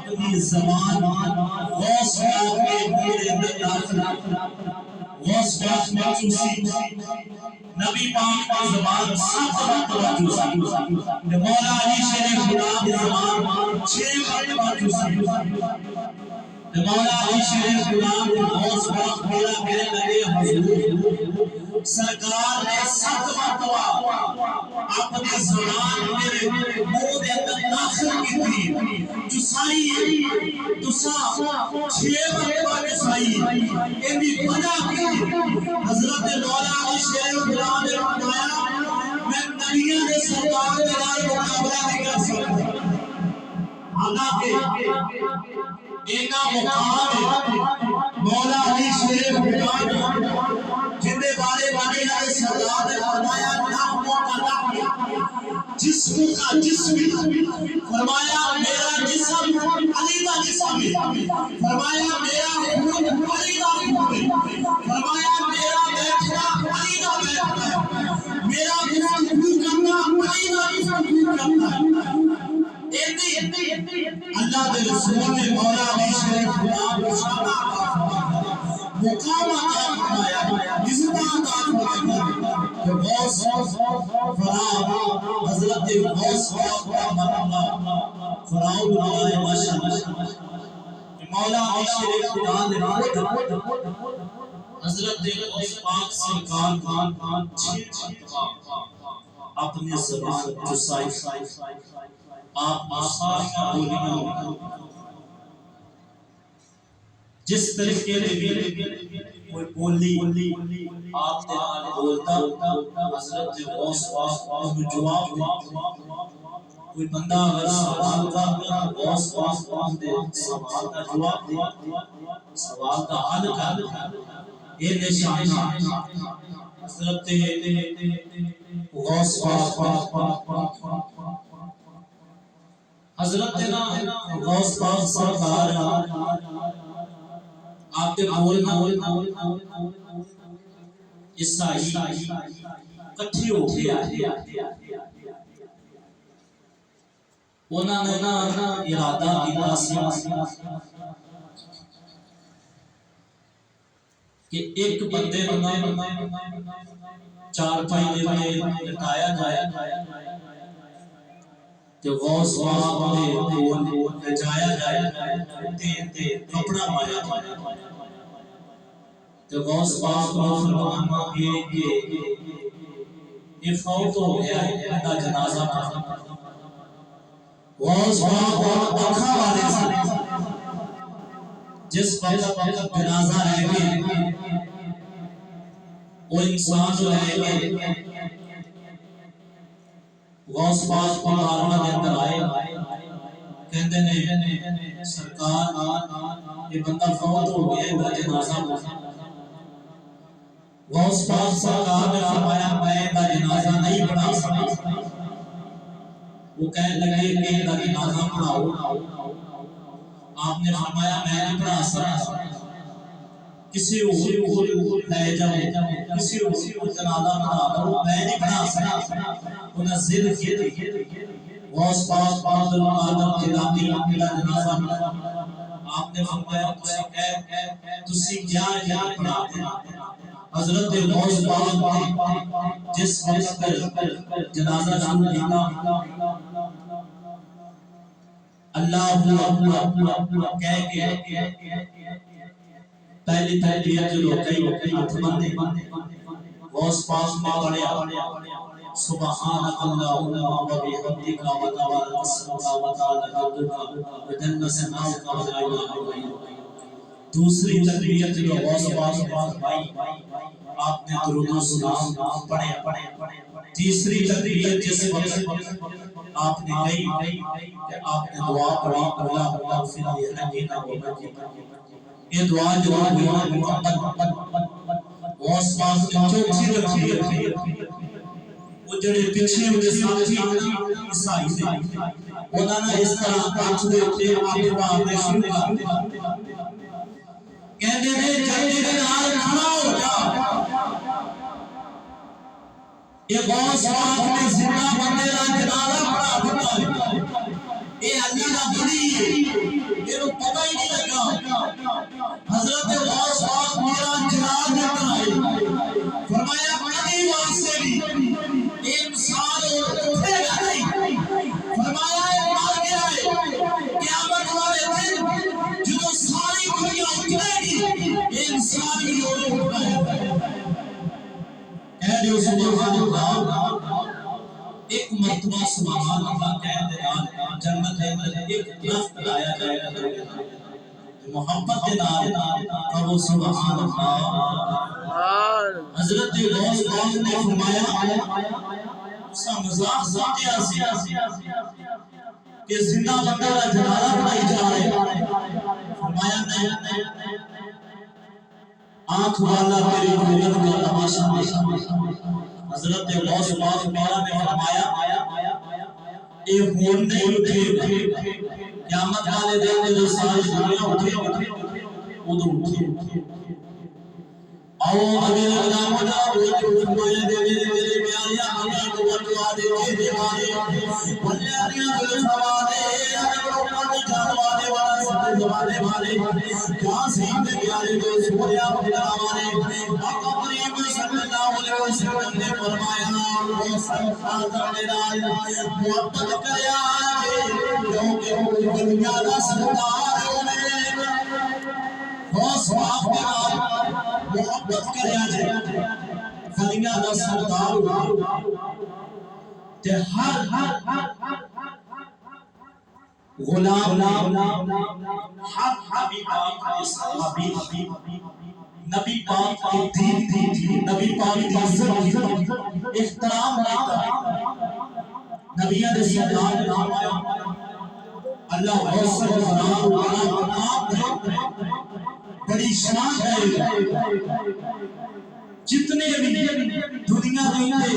اپنی زبان غوث پاک کے میرے اندر داخل غوث پاک مخصوصی نبی پاک کی زبان 7 مرتبہ چوسی مولا علی شیر خدا کی زبان 6 مرتبہ چوسی مولا علی شیر خدا کے غوث پاک میرا کہنے لگے حضور سرکار نے 7 مرتبہ اپنی زبان میرے منہ دے اندر داخل کی تھی چسائی تسا 6 مرتبہ چسائی ایندی وجہ کی حضرت مولا علی شیر خدا نے فرمایا میں نبیوں کے سرکار کے نال مقابلہ نہیں کر سکتا حالانکہ اینا مقام مولا علی شیر خدا نے جن دے بارے نبی علیہ السلام نے فرمایا نام جسم کا جسم فرمایا میرا جسم علی کا جسم ہے فرمایا میرا خون علی کا خون ہے فرمایا میرا بیٹھنا علی کا بیٹھنا ہے میرا گفتگو کرنا علی کا گفتگو کرنا ہے اللہ کے رسول نے مولا علی شیر خدا کو شان عطا فرمایا مقام عطا فرمایا عزت عطا فرمایا کہ غوث فرعون حضرت غوث کا مرحبا فرعون آئے ماشاءاللہ مولا علی شیر خدا نے حضرت غوث پاک سرکار 6 اپنی زبان چسائی آپ آسان بولیاں جس طریقے کوئی بولی آپ نے آنے بولتا حضرت غوث پاک میں جواب دے کوئی بندہ اگر سوال کا غوث پاک دے سوال کا جواب دے سوال کا حل کر یہ نشانہ حضرت غوث پاک حضرت غوث پاک سرکار آپ کے بولنا عیسائی کٹھی ہو گیا انہوں نے ارادہ کیا کہ ایک بندے چار پائے میں لٹایا جائے کہ غوث پاک نے لجایا جائے کپڑا ماریا جائے کہ غوث پاک کو فرمانا یہ فوت ہو گیا ہے ان کا جنازہ پڑھا غوث پاک آنکھاں والے سے جس وقت جنازہ رہ گئے وہ انسان جو رہ گئے غوث پاک کو بارگاہ کے اندر آئے کہتے نے سرکار یہ بندہ فوت ہو گیا ہے وہ جنازہ پڑھا غوث پاک سرکار نے فرمایا میں کا جنازہ نہیں پڑھا سکتا وہ کہنے لگے کہ کا جنازہ پڑھاؤ آپ نے فرمایا میں نہیں پڑھا سکتا کسی اور لے جاؤ کسی اور جنازہ پڑھا دو میں نہیں پڑھا سکتا انہیں ضد کی غوث پاک آدم جلالی کا جنازہ پڑھا آپ نے فرمایا تسی کیا پڑھا دیں حضرت غوث پاک جس وقت جنازہ شروع کیا اللہ کہہ کے پہلی تحلیت جو ہوتی ہاتھ بندے غوث پاک میں پڑھیا سبحانک اللہم و بحمدک و تبارک اسمک و تعالی جدک و جل ثناؤک و لا الہ الا انت دوسری تحلیت جو غوث پاک بھائی آپ نے درود و سلام پڑھے تیسری تحلیت جس وقت آپ نے کہی کہ آپ نے دعا پڑھی اللہ اغفر لی حقینا و بقینا یہ دعا جو ہوئی محمد غوث پاک کی چوتھی تحلیت وہ جڑے پیچھے ہوئے ساتھی عیسائی تھے انہوں نے اس طرح پانچ دے اٹھے آپ نے شروع کر دیا کہتے ہیں جلدی کے نال کھڑا ہو جا یہ غوث پاک نے زندہ بندے کا جنازہ پڑھا دیتا ہے یہ اللہ کا ولی ہے سبحان اللہ کہتے ہیں جنت کے اندر ایک درخت لایا جائے گا محبت کے نام کہو سبحان اللہ۔ حضرت غوث پاک نے فرمایا اس کا مذاق سمجھے کہ زندہ بندہ کا جنازہ پڑھائی جا رہے فرمایا نہیں آنکھ والا تیری محنت کا تماشا حضرت غوث پاک میرا نے فرمایا ایک خون نہیں اٹھے قیامت والے دن میں جو ساری دنیا اٹھے اٹھے آؤ اگر اللہ منا وہ فرمایا دے میرے پیارے آقا کو دعا دے دیوانے بنیادیاں دل سوانے اگر اوپر جان والے والا زمانے والے کیا سین دے پیارے دو سوریا بناوانے آقا کریم صلی اللہ علیہ وسلم نے فرمایا وہ سرفراز میرا محبت کریا کیونکہ وہ دنیا دا سردار غوث پاک کے نام محبت کریا جائے فلیاں دا سردار تے ہر غلام ہر حبیب پاک صحابی نبی پاک کی دین تھی نبی پاک کی عزت احترام نبیوں نے سردار نام آیا اللہ غوث پاک بڑی شان ہے جتنے بھی دنیا میں